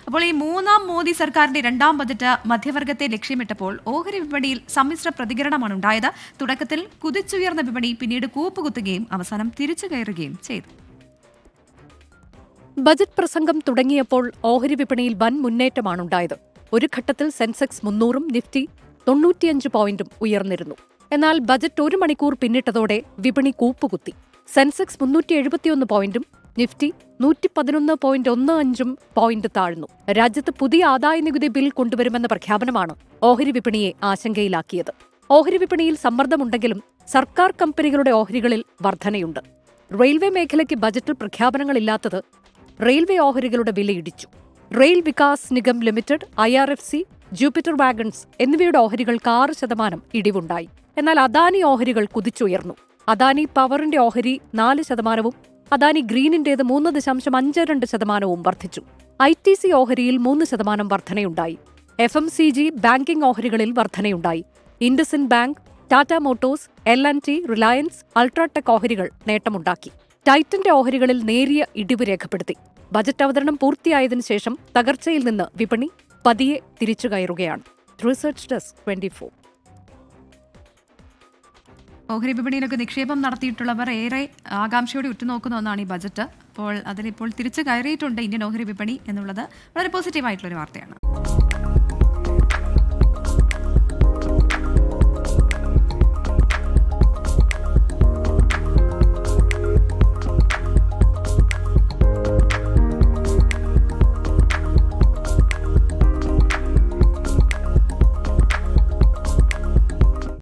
അപ്പോൾ ഈ മൂന്നാം മോദി സർക്കാരിന്റെ രണ്ടാം ബജറ്റ് മധ്യവർഗത്തെ ലക്ഷ്യമിട്ടപ്പോൾ ഓഹരി വിപണിയിൽ സമ്മിശ്ര പ്രതികരണമാണ് ഉണ്ടായത്. തുടക്കത്തിൽ കുതിച്ചുയർന്ന വിപണി പിന്നീട് കൂപ്പുകുത്തുകയും അവസാനം തിരിച്ചു കയറുകയും ചെയ്തു. ബജറ്റ് പ്രസംഗം തുടങ്ങിയപ്പോൾ ഓഹരി വിപണിയിൽ വൻ മുന്നേറ്റമാണുണ്ടായത്. ഒരു ഘട്ടത്തിൽ സെൻസെക്സ് 300-ഉം നിഫ്റ്റി 95 പോയിന്റും ഉയർന്നിരുന്നു. എന്നാൽ ബജറ്റ് ഒരു മണിക്കൂർ പിന്നിട്ടതോടെ വിപണി കൂപ്പുകുത്തി. സെൻസെക്സ് 371 പോയിന്റും നിഫ്റ്റി 111.15 പോയിന്റ് താഴ്ന്നു. രാജ്യത്ത് പുതിയ ആദായനികുതി ബിൽ കൊണ്ടുവരുമെന്ന പ്രഖ്യാപനമാണ് ഓഹരി വിപണിയെ ആശങ്കയിലാക്കിയത്. ഓഹരി വിപണിയിൽ സമ്മർദ്ദമുണ്ടെങ്കിലും സർക്കാർ കമ്പനികളുടെ ഓഹരികളിൽ വർധനയുണ്ട്. റെയിൽവേ മേഖലയ്ക്ക് ബജറ്റിൽ പ്രഖ്യാപനങ്ങളില്ലാത്തത് റെയിൽവേ ഓഹരികളുടെ വിലയിടിച്ചു. Rail Vikas Nigam limited, IRFC, Jupiter wagons എന്നിവയുടെ ഓഹരികൾക്ക് 6% ഇടിവുണ്ടായി. എന്നാൽ അദാനി ഓഹരികൾ കുതിച്ചുയർന്നു. അദാനി പവറിന്റെ ഓഹരി 4%, അദാനി ഗ്രീനിന്റേത് 3.52% വർദ്ധിച്ചു. ITC ഓഹരിയിൽ 3% വർധനയുണ്ടായി. FMCG, ബാങ്കിംഗ് ഓഹരികളിൽ വർധനയുണ്ടായി. IndusInd bank, Tata motors, L&T, Reliance, UltraTech ഓഹരികൾ നേട്ടമുണ്ടാക്കി. ടൈറ്റന്റെ ഓഹരികളിൽ നേരിയ ഇടിവ് രേഖപ്പെടുത്തി. ബജറ്റ് അവതരണം പൂർത്തിയായതിനു ശേഷം തകർച്ചയിൽ നിന്ന് വിപണി പതിയെ തിരിച്ചു കയറുകയാണ്. Research desk 24. ഓഹരി വിപണിയിലൊക്കെ നിക്ഷേപം നടത്തിയിട്ടുള്ളവർ ഏറെ ആകാംക്ഷയോടെ ഉറ്റുനോക്കുന്ന ഒന്നാണ് ഈ ബജറ്റ്. അപ്പോൾ അതിലിപ്പോൾ തിരിച്ചു കയറിയിട്ടുണ്ട് ഇന്ത്യൻ ഓഹരി വിപണി എന്നുള്ളത് വളരെ പോസിറ്റീവായിട്ടുള്ളൊരു വാർത്തയാണ്.